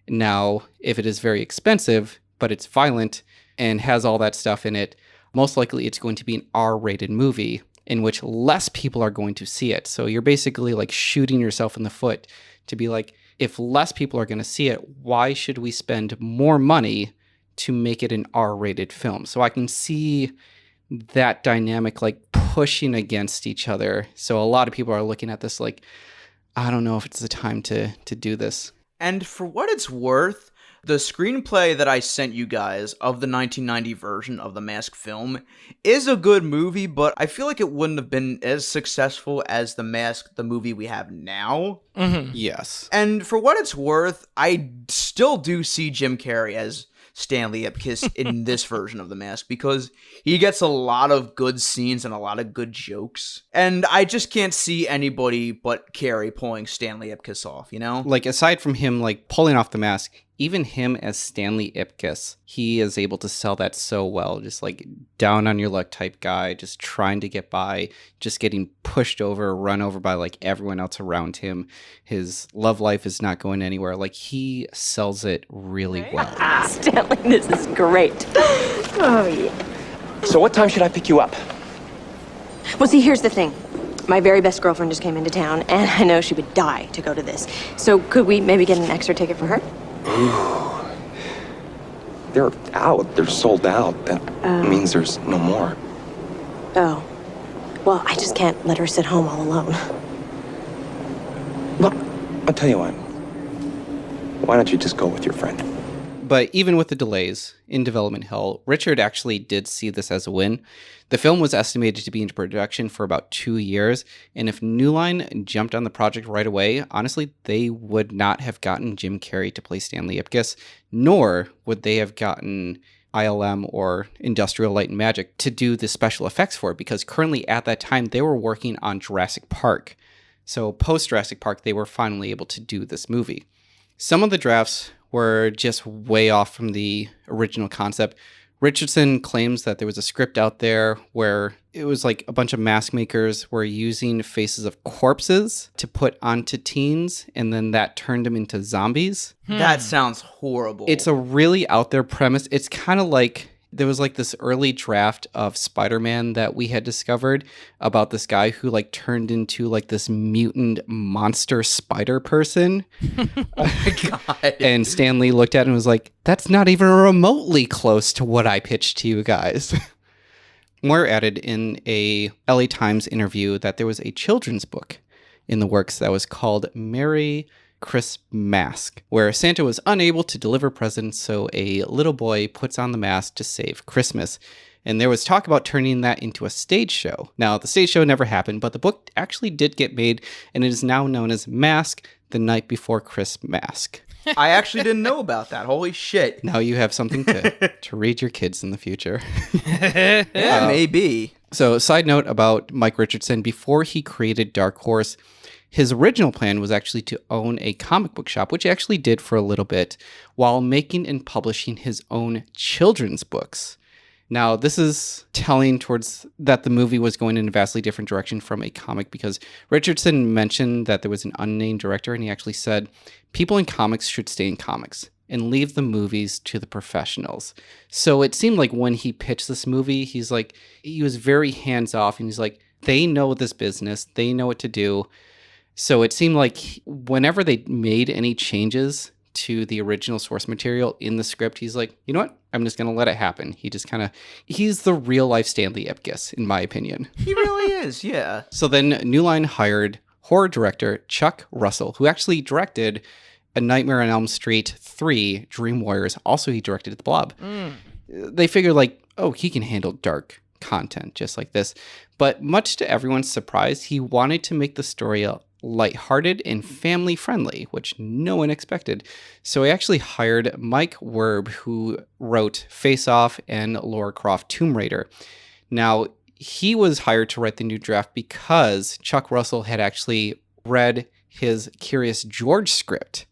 Now, if it is very expensive, but it's violent and has all that stuff in it, most likely it's going to be an R-rated movie in which less people are going to see it. So you're basically like shooting yourself in the foot to be like, if less people are going to see it, why should we spend more money to make it an R-rated film? So I can see that dynamic like pushing against each other. So a lot of people are looking at this like, I don't know if it's the time to do this. And for what it's worth, the screenplay that I sent you guys of the 1990 version of the Masque film is a good movie, but I feel like it wouldn't have been as successful as the Masque, the movie we have now. Mm-hmm. Yes. And for what it's worth, I still do see Jim Carrey as Stanley Ipkiss in this version of the Masque, because he gets a lot of good scenes and a lot of good jokes. And I just can't see anybody but Carrey pulling Stanley Ipkiss off, you know? Like, aside from him, like, pulling off the mask, even him as Stanley Ipkiss, he is able to sell that so well. Just, like, down on your luck type guy, just trying to get by, just getting pushed over, run over by, like, everyone else around him. His love life is not going anywhere. Like, he sells it really well. Stanley, this is great. Oh, yeah. So what time should I pick you up? Well, see, here's the thing. My very best girlfriend just came into town, and I know she would die to go to this. So could we maybe get an extra ticket for her? Ooh. They're out. They're sold out. That means there's no more. Oh. Well, I just can't let her sit home all alone. Look, I'll tell you what. Why don't you just go with your friend? But even with the delays in development hell, Richard actually did see this as a win. The film was estimated to be into production for about 2 years, and if New Line jumped on the project right away, honestly, they would not have gotten Jim Carrey to play Stanley Ipkiss, nor would they have gotten ILM or Industrial Light and Magic to do the special effects for it, because currently at that time they were working on Jurassic Park. So post Jurassic Park, they were finally able to do this movie. Some of the drafts were just way off from the original concept. Richardson claims that there was a script out there where it was like a bunch of mask makers were using faces of corpses to put onto teens, and then that turned them into zombies. That sounds horrible. It's a really out there premise. It's kind of like there was like this early draft of Spider-Man that we had discovered about this guy who like turned into like this mutant monster spider person. Oh my God. And Stan Lee looked at it and was like, that's not even remotely close to what I pitched to you guys. Moore added in a LA Times interview that there was a children's book in the works that was called Merry Crisp Masque, where Santa was unable to deliver presents, so a little boy puts on the mask to save Christmas. And there was talk about turning that into a stage show. Now, the stage show never happened, but the book actually did get made, and it is now known as Masque, The Night Before Crisp Masque. I actually didn't know about that. Holy shit. Now you have something to read your kids in the future. Yeah, maybe. So, side note about Mike Richardson, before he created Dark Horse, his original plan was actually to own a comic book shop, which he actually did for a little bit, while making and publishing his own children's books. Now, this is telling towards that the movie was going in a vastly different direction from a comic, because Richardson mentioned that there was an unnamed director, and he actually said, people in comics should stay in comics and leave the movies to the professionals. So it seemed like when he pitched this movie, he was very hands-off, and he's like, they know this business, they know what to do. So it seemed like whenever they made any changes to the original source material in the script, he's like, you know what? I'm just going to let it happen. He's the real life Stanley Ipkiss, in my opinion. He really is, yeah. So then New Line hired horror director Chuck Russell, who actually directed A Nightmare on Elm Street 3, Dream Warriors. Also, he directed The Blob. They figured like, oh, he can handle dark content just like this. But much to everyone's surprise, he wanted to make the story lighthearted and family-friendly, which no one expected. So he actually hired Mike Werb, who wrote Face Off and Lara Croft Tomb Raider. Now, he was hired to write the new draft because Chuck Russell had actually read his Curious George script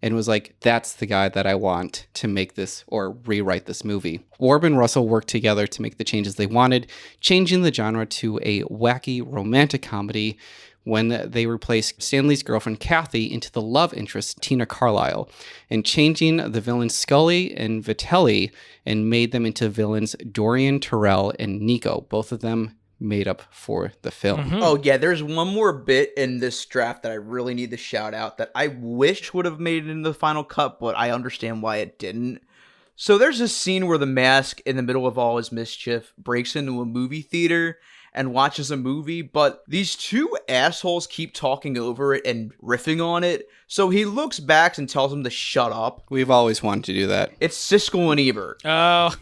and was like, that's the guy that I want to make this or rewrite this movie. Werb and Russell worked together to make the changes they wanted, changing the genre to a wacky romantic comedy when they replaced Stanley's girlfriend Kathy into the love interest Tina Carlisle, and changing the villains Scully and Vitelli and made them into villains Dorian Terrell and Nico, both of them made up for the film. Mm-hmm. Oh yeah, there's one more bit in this draft that I really need to shout out that I wish would have made it in the final cut, but I understand why it didn't. So there's a scene where the Masque, in the middle of all his mischief, breaks into a movie theater and watches a movie, but these two assholes keep talking over it and riffing on it, so he looks back and tells them to shut up. We've always wanted to do that. It's Siskel and Ebert. Oh.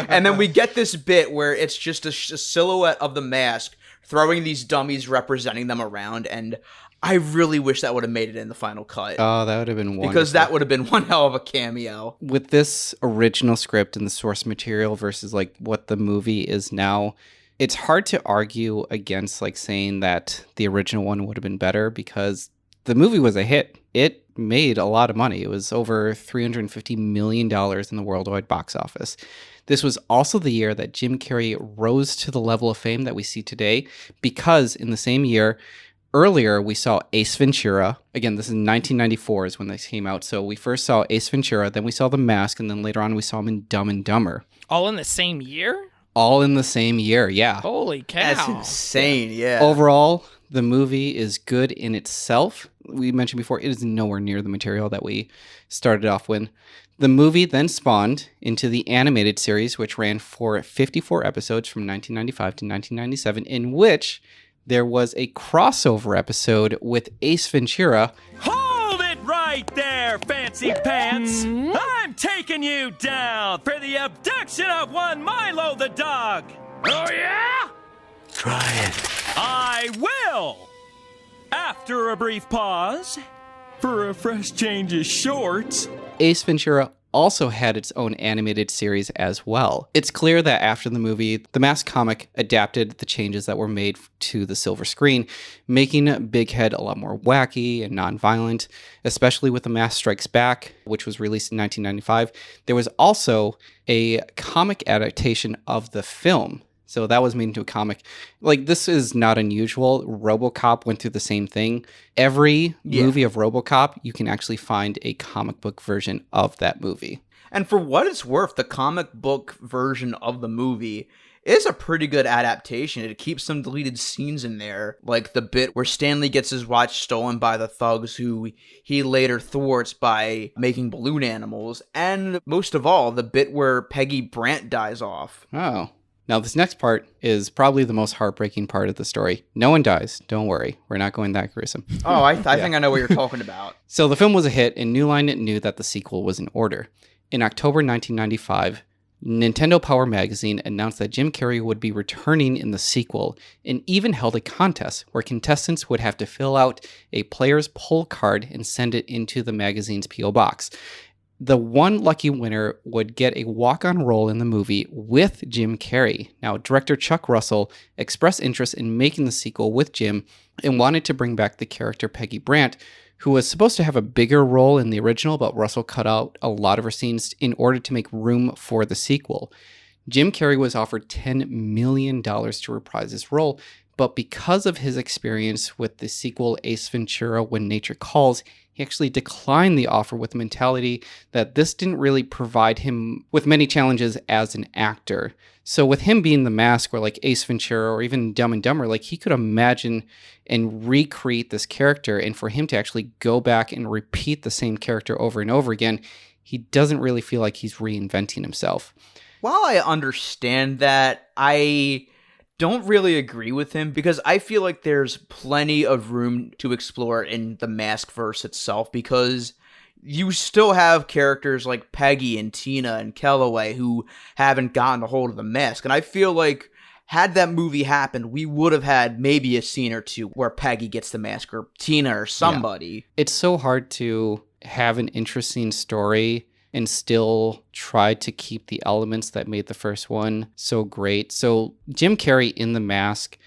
And then we get this bit where it's just a silhouette of the Masque throwing these dummies representing them around, and I really wish that would have made it in the final cut. Oh, that would have been wonderful. Because that would have been one hell of a cameo. With this original script and the source material versus like what the movie is now, it's hard to argue against like saying that the original one would have been better because the movie was a hit. It made a lot of money. It was over $350 million in the worldwide box office. This was also the year that Jim Carrey rose to the level of fame that we see today because in the same year, earlier we saw Ace Ventura. Again, this is 1994 is when this came out. So we first saw Ace Ventura, then we saw The Mask, and then later on we saw him in Dumb and Dumber. All in the same year? All in the same year, yeah. Holy cow. That's insane, yeah. Overall, the movie is good in itself. We mentioned before, it is nowhere near the material that we started off with. The movie then spawned into the animated series, which ran for 54 episodes from 1995 to 1997, in which there was a crossover episode with Ace Ventura. Hold it right there, fancy pants! I'm taking you down for the abduction of one Milo the dog! Oh yeah? Try it. I will! After a brief pause, for a fresh change of shorts. Ace Ventura also had its own animated series as well. It's clear that after the movie, the Masque comic adapted the changes that were made to the silver screen, making Big Head a lot more wacky and non-violent, especially with The Mask Strikes Back, which was released in 1995. There was also a comic adaptation of the film. So that was made into a comic. Like, this is not unusual. RoboCop went through the same thing. Every movie of RoboCop, you can actually find a comic book version of that movie. And for what it's worth, the comic book version of the movie is a pretty good adaptation. It keeps some deleted scenes in there, like the bit where Stanley gets his watch stolen by the thugs who he later thwarts by making balloon animals, and most of all, the bit where Peggy Brandt dies off. Oh. Now, this next part is probably the most heartbreaking part of the story. No one dies. Don't worry. We're not going that gruesome. Oh, I think I know what you're talking about. So the film was a hit, and New Line knew that the sequel was in order. In October 1995, Nintendo Power Magazine announced that Jim Carrey would be returning in the sequel, and even held a contest where contestants would have to fill out a player's poll card and send it into the magazine's P.O. box. The one lucky winner would get a walk-on role in the movie with Jim Carrey. Now, director Chuck Russell expressed interest in making the sequel with Jim and wanted to bring back the character Peggy Brandt, who was supposed to have a bigger role in the original, but Russell cut out a lot of her scenes in order to make room for the sequel. Jim Carrey was offered $10 million to reprise his role, but because of his experience with the sequel Ace Ventura: When Nature Calls, he actually declined the offer with the mentality that this didn't really provide him with many challenges as an actor. So with him being The Mask or like Ace Ventura or even Dumb and Dumber, like he could imagine and recreate this character, and for him to actually go back and repeat the same character over and over again, he doesn't really feel like he's reinventing himself. While I understand that, I don't really agree with him because I feel like there's plenty of room to explore in the Maskverse itself, because you still have characters like Peggy and Tina and Kellaway who haven't gotten a hold of the mask. And I feel like had that movie happened, we would have had maybe a scene or two where Peggy gets the mask or Tina or somebody. It's so hard to have an interesting story and still try to keep the elements that made the first one so great. So Jim Carrey in The Mask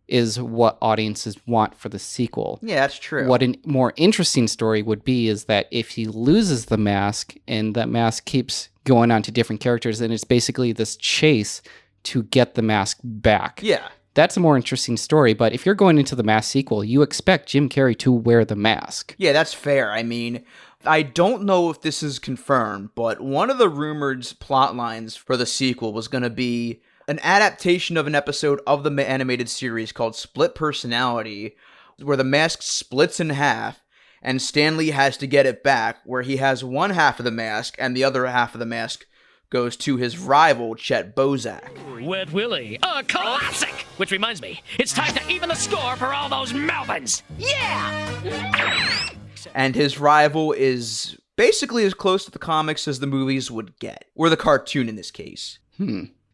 is what audiences want for the sequel. Yeah, that's true. What a more interesting story would be is that if he loses the mask and that mask keeps going on to different characters, and it's basically this chase to get the mask back. Yeah. That's a more interesting story, but if you're going into the Mask sequel, you expect Jim Carrey to wear the mask. Yeah, that's fair. I mean, I don't know if this is confirmed, but one of the rumored plot lines for the sequel was going to be an adaptation of an episode of the animated series called Split Personality, where the mask splits in half, and Stanley has to get it back, where he has one half of the mask, and the other half of the mask goes to his rival, Chet Bozak. Wet Willie, a classic! Which reminds me, it's time to even the score for all those Melvins! Yeah! And his rival is basically as close to the comics as the movies would get, or the cartoon in this case.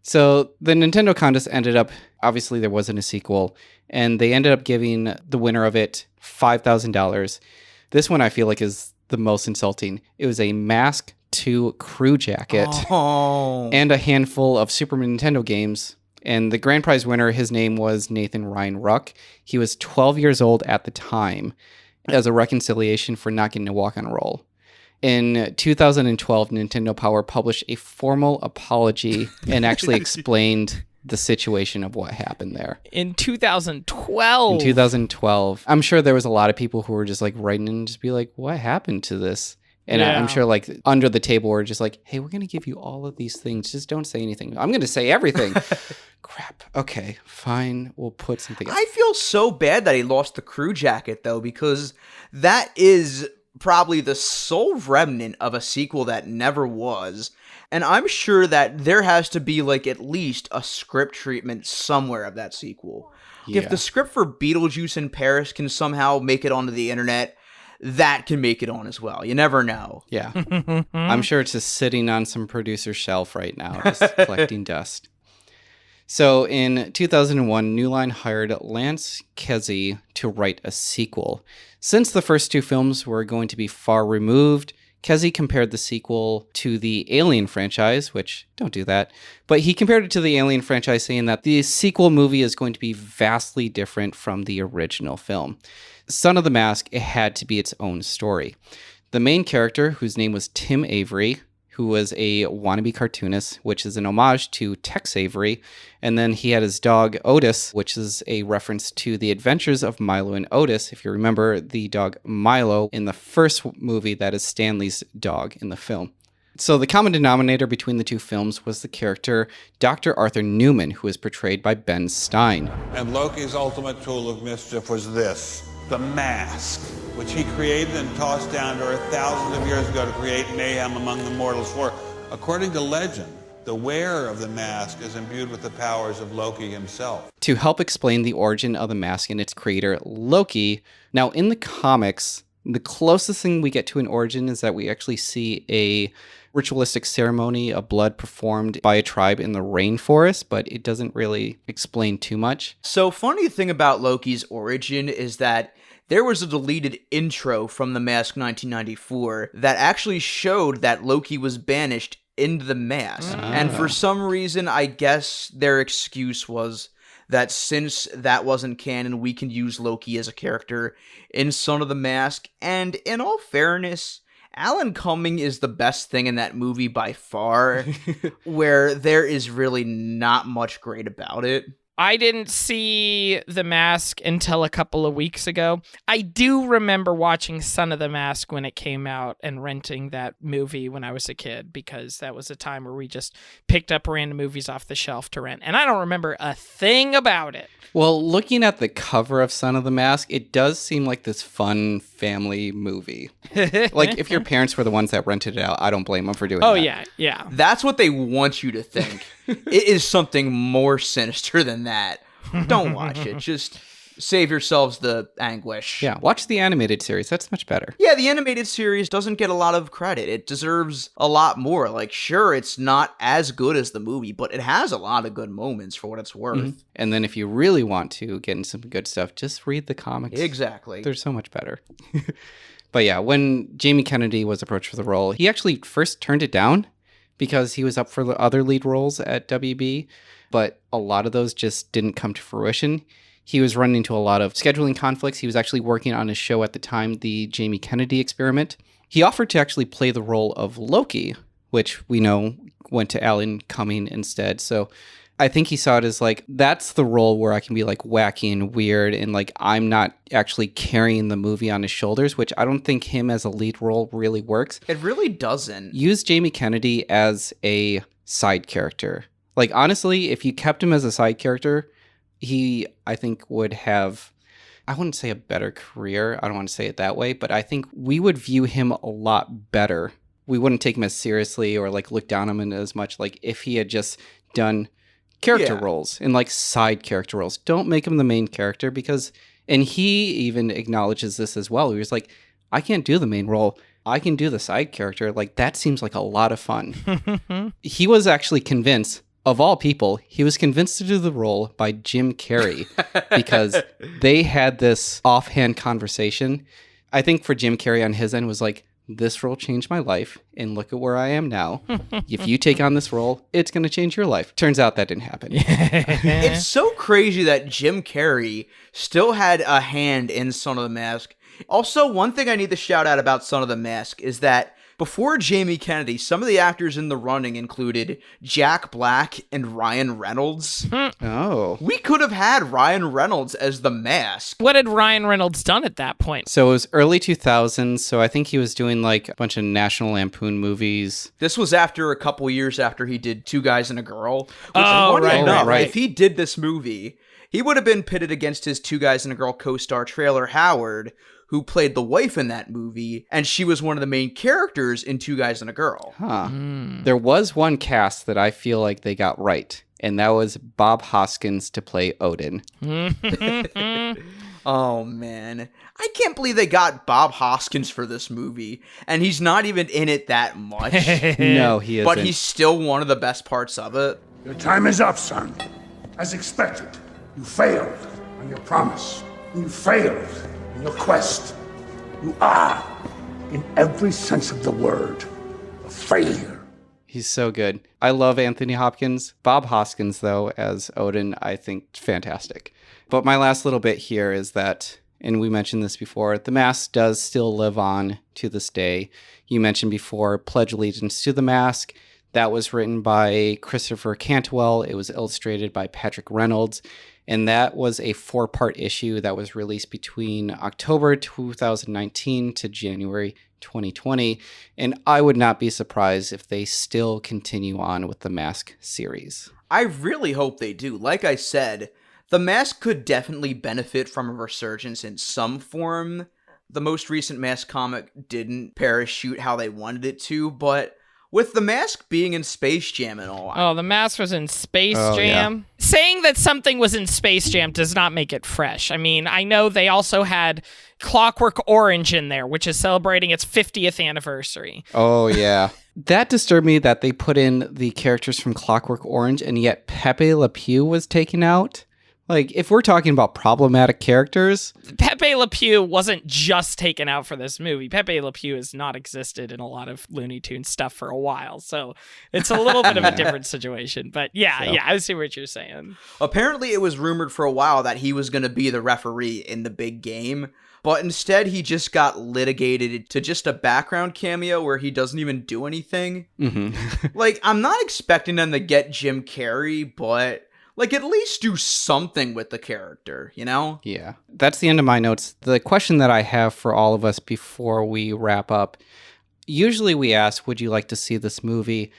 So the Nintendo contest ended up, obviously there wasn't a sequel, and they ended up giving the winner of it $5,000. This one I feel like is the most insulting. It was a Masque 2 crew jacket and a handful of Super Nintendo games. And the grand prize winner, his name was Nathan Ryan Ruck. He was 12 years old at the time, as a reconciliation for not getting a walk-on role. In 2012, Nintendo Power published a formal apology and actually explained the situation of what happened there. In 2012. In 2012. I'm sure there was a lot of people who were just like writing in and just be like, what happened to this? And I'm sure like under the table we're just like, hey, we're going to give you all of these things. Just don't say anything. I'm going to say everything. Crap. Okay, fine. We'll put something else. I feel so bad that he lost the crew jacket, though, because that is probably the sole remnant of a sequel that never was. And I'm sure that there has to be like at least a script treatment somewhere of that sequel. Yeah. If the script for Beetlejuice in Paris can somehow make it onto the internet, that can make it on as well. You never know. Yeah. I'm sure it's just sitting on some producer's shelf right now, just collecting dust. So in 2001, New Line hired Lance Kesey to write a sequel. Since the first two films were going to be far removed, Kesey compared the sequel to the Alien franchise, which, don't do that, but he compared it to the Alien franchise, saying that the sequel movie is going to be vastly different from the original film. Son of the Mask, it had to be its own story. The main character, whose name was Tim Avery, who was a wannabe cartoonist, which is an homage to Tex Avery, and then he had his dog Otis, which is a reference to the adventures of Milo and Otis. If you remember the dog Milo in the first movie, that is Stanley's dog in the film. So the common denominator between the two films was the character Dr. Arthur Newman, who was portrayed by Ben Stein. And Loki's ultimate tool of mischief was this, the mask, which he created and tossed down to Earth thousands of years ago to create mayhem among the mortals. For, according to legend, the wearer of the mask is imbued with the powers of Loki himself. To help explain the origin of the mask and its creator, Loki. Now, in the comics, the closest thing we get to an origin is that we actually see a ritualistic ceremony of blood performed by a tribe in the rainforest, but it doesn't really explain too much. So, funny thing about Loki's origin is that there was a deleted intro from The Mask 1994 that actually showed that Loki was banished into the mask. And for some reason, I guess their excuse was that since that wasn't canon, we can use Loki as a character in Son of the Mask. And in all fairness, Alan Cumming is the best thing in that movie by far, where there is really not much great about it. I didn't see The Mask until a couple of weeks ago. I do remember watching Son of the Mask when it came out and renting that movie when I was a kid, because that was a time where we just picked up random movies off the shelf to rent. And I don't remember a thing about it. Well, looking at the cover of Son of the Mask, it does seem like this fun family movie. Like, if your parents were the ones that rented it out, I don't blame them for doing that. Oh, yeah. That's what they want you to think. It is something more sinister than that. Don't watch it. Just Save yourselves the anguish. Yeah, watch the animated series. That's much better. Yeah, the animated series doesn't get a lot of credit. It deserves a lot more. Like, sure, it's not as good as the movie, but it has a lot of good moments for what it's worth. Mm-hmm. And then if you really want to get into some good stuff, just read the comics. Exactly. They're so much better. But yeah, when Jamie Kennedy was approached for the role, he actually first turned it down because he was up for the other lead roles at WB, but a lot of those just didn't come to fruition. He was running into a lot of scheduling conflicts. He was actually working on a show at the time, The Jamie Kennedy Experiment. He offered to actually play the role of Loki, which we know went to Alan Cumming instead. So I think he saw it as like, that's the role where I can be like wacky and weird and like I'm not actually carrying the movie on his shoulders, which I don't think him as a lead role really works. It really doesn't. Use Jamie Kennedy as a side character. Like, honestly, if you kept him as a side character, he, I think, would have, I wouldn't say a better career. I don't want to say it that way, but I think we would view him a lot better. We wouldn't take him as seriously or like look down on him as much like if he had just done character roles and like side character roles. Don't make him the main character because, and he even acknowledges this as well. He was like, I can't do the main role. I can do the side character. Like, that seems like a lot of fun. He was actually convinced, of all people, he was convinced to do the role by Jim Carrey because they had this offhand conversation. I think for Jim Carrey on his end was like, this role changed my life, and look at where I am now. If you take on this role, it's going to change your life. Turns out that didn't happen. It's so crazy that Jim Carrey still had a hand in Son of the Mask. Also, one thing I need to shout out about Son of the Mask is that before Jamie Kennedy, some of the actors in the running included Jack Black and Ryan Reynolds. Oh. We could have had Ryan Reynolds as the Mask. What had Ryan Reynolds done at that point? So it was early 2000s, so I think he was doing like a bunch of National Lampoon movies. This was after a couple years after he did Two Guys and a Girl. Which right. If he did this movie, he would have been pitted against his Two Guys and a Girl co-star Traylor Howard, who played the wife in that movie, and she was one of the main characters in Two Guys and a Girl. Huh. There was one cast that I feel like they got right, and that was Bob Hoskins to play Odin. Oh, man. I can't believe they got Bob Hoskins for this movie, and he's not even in it that much. No, he isn't. But he's still one of the best parts of it. Your time is up, son. As expected, you failed on your promise. You failed in your quest. You are, in every sense of the word, a failure. He's so good. I love Anthony Hopkins. Bob Hoskins, though, as Odin, I think fantastic. But my last little bit here is that, and we mentioned this before, the Masque does still live on to this day. You mentioned before Pledge Allegiance to the Masque. That was written by Christopher Cantwell. It was illustrated by Patrick Reynolds. And that was a 4-part issue that was released between October 2019 to January 2020. And I would not be surprised if they still continue on with the Masque series. I really hope they do. Like I said, the Masque could definitely benefit from a resurgence in some form. The most recent Masque comic didn't parachute how they wanted it to, but with the Masque being in Space Jam and all. Oh, the Masque was in Space Jam? Yeah. Saying that something was in Space Jam does not make it fresh. I mean, I know they also had Clockwork Orange in there, which is celebrating its 50th anniversary. Oh, yeah. That disturbed me that they put in the characters from Clockwork Orange, and yet Pepe Le Pew was taken out. Like, if we're talking about problematic characters... Pepe Le Pew wasn't just taken out for this movie. Pepe Le Pew has not existed in a lot of Looney Tunes stuff for a while, so it's a little bit of a different situation. But yeah, I see what you're saying. Apparently, it was rumored for a while that he was going to be the referee in the big game, but instead he just got litigated to just a background cameo where he doesn't even do anything. Mm-hmm. Like, I'm not expecting them to get Jim Carrey, but... like, at least do something with the character, you know? Yeah. That's the end of my notes. The question that I have for all of us before we wrap up, usually we ask, would you like to see this movie?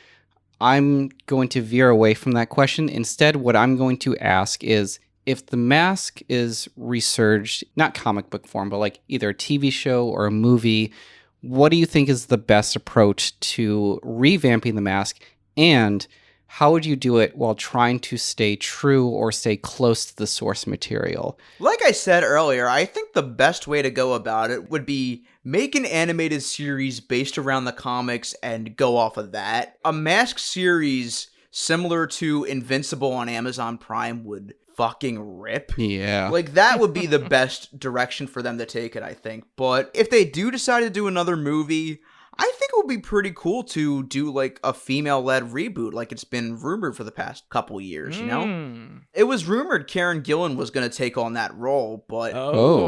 I'm going to veer away from that question. Instead, what I'm going to ask is, if the Masque is resurged, not comic book form, but like either a TV show or a movie, what do you think is the best approach to revamping the Masque? And how would you do it while trying to stay true or stay close to the source material? Like I said earlier, I think the best way to go about it would be make an animated series based around the comics and go off of that. A Masque series similar to Invincible on Amazon Prime would fucking rip. Yeah. Like, that would be the best direction for them to take it, I think. But if they do decide to do another movie, I think it would be pretty cool to do, like, a female-led reboot, like it's been rumored for the past couple years, you know? It was rumored Karen Gillan was going to take on that role, but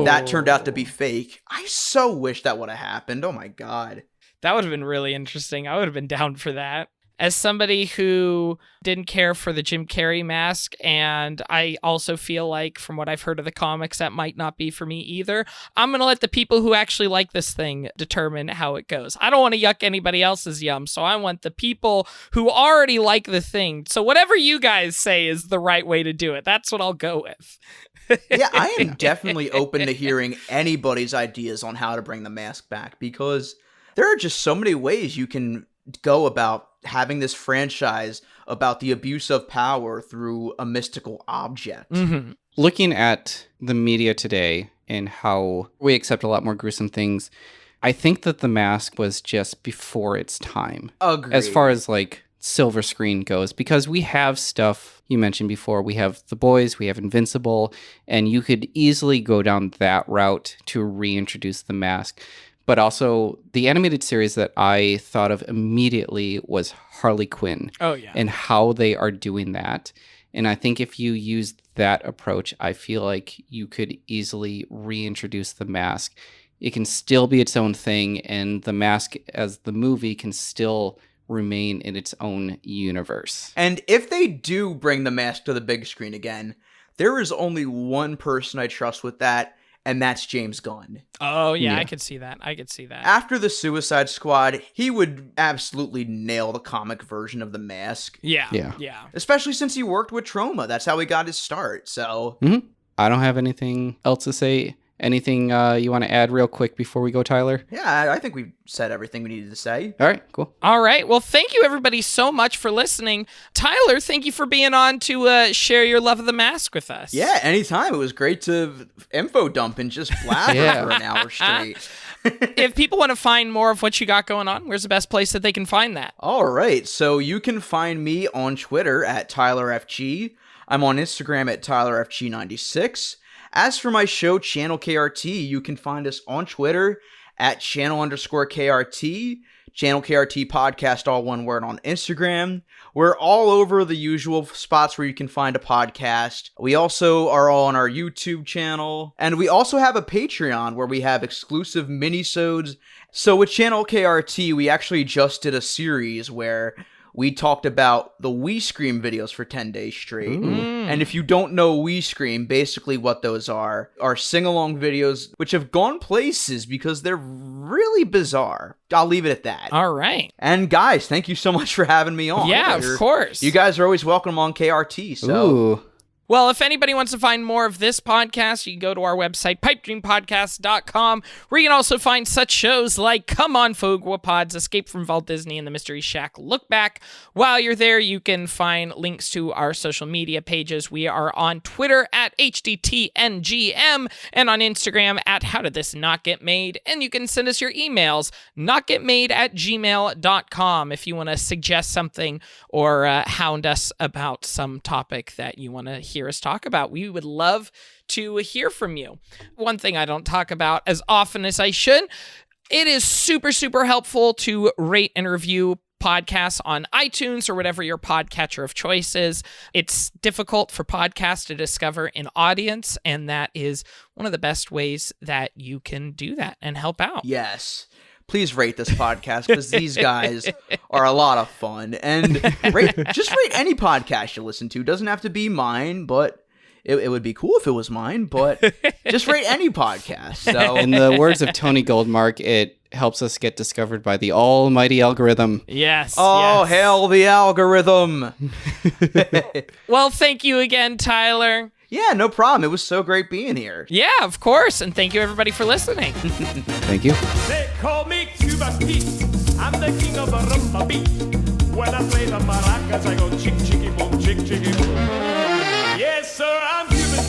that turned out to be fake. I so wish that would have happened. Oh my god. That would have been really interesting. I would have been down for that. As somebody who didn't care for the Jim Carey mask, and I also feel like, from what I've heard of the comics, that might not be for me either, I'm going to let the people who actually like this thing determine how it goes. I don't want to yuck anybody else's yum, so I want the people who already like the thing. So whatever you guys say is the right way to do it, that's what I'll go with. Yeah, I am definitely open to hearing anybody's ideas on how to bring the mask back, because there are just so many ways you can go about having this franchise about the abuse of power through a mystical object. Mm-hmm. Looking at the media today and how we accept a lot more gruesome things, I think that The Mask was just before its time. Agreed. As far as like silver screen goes, because we have stuff you mentioned before. We have The Boys, we have Invincible, and you could easily go down that route to reintroduce The Mask. But also, the animated series that I thought of immediately was Harley Quinn. Oh, yeah. And how they are doing that. And I think if you use that approach, I feel like you could easily reintroduce The Mask. It can still be its own thing, and The Mask as the movie can still remain in its own universe. And if they do bring The Mask to the big screen again, there is only one person I trust with that, and that's James Gunn. Oh, yeah, I could see that. After the Suicide Squad, he would absolutely nail the comic version of The Mask. Yeah. Especially since he worked with Troma. That's how he got his start, so... Mm-hmm. I don't have anything else to say. Anything you want to add real quick before we go, Tyler? Yeah, I think we've said everything we needed to say. All right, cool. All right. Well, thank you, everybody, so much for listening. Tyler, thank you for being on to share your love of The Mask with us. Yeah, anytime. It was great to info dump and just blabber for an hour straight. If people want to find more of what you got going on, where's the best place that they can find that? All right. So you can find me on Twitter at TylerFG. I'm on Instagram at TylerFG96. As for my show, Channel KRT, you can find us on Twitter at channel_KRT, Channel KRT Podcast, all one word, on Instagram. We're all over the usual spots where you can find a podcast. We also are all on our YouTube channel. And we also have a Patreon where we have exclusive minisodes. So with Channel KRT, we actually just did a series where we talked about the We Scream videos for 10 days straight. And if you don't know We Scream, basically what those are sing-along videos which have gone places because they're really bizarre. I'll leave it at that. All right. And guys, thank you so much for having me on. Yeah, of course. You guys are always welcome on KRT. So. Ooh. Well, if anybody wants to find more of this podcast, you can go to our website, pipedreampodcast.com, where you can also find such shows like Come On Fogwapods, Escape from Walt Disney, and The Mystery Shack Look Back. While you're there, you can find links to our social media pages. We are on Twitter at HDTNGM and on Instagram at How Did This Not Get Made? And you can send us your emails, notgetmade@gmail.com, if you want to suggest something or hound us about some topic that you want to hear us talk about. We would love to hear from you. One thing I don't talk about as often as I should, it is super, super helpful to rate and review podcasts on iTunes or whatever your podcatcher of choice is. It's difficult for podcasts to discover an audience, and that is one of the best ways that you can do that and help out. Yes. Please rate this podcast because these guys are a lot of fun. And just rate any podcast you listen to. Doesn't have to be mine, but it would be cool if it was mine. But just rate any podcast. So, in the words of Tony Goldmark, it helps us get discovered by the almighty algorithm. Yes. Oh, yes. Hail the algorithm. Well, thank you again, Tyler. Yeah, no problem. It was so great being here. Yeah, of course. And thank you, everybody, for listening. Thank you. They call me Cuba Pete. I'm the king of a rumba beat. When I play the maracas, I go chick, chicky, boom, chick, chicky, boom. Yes, sir, I'm Cuban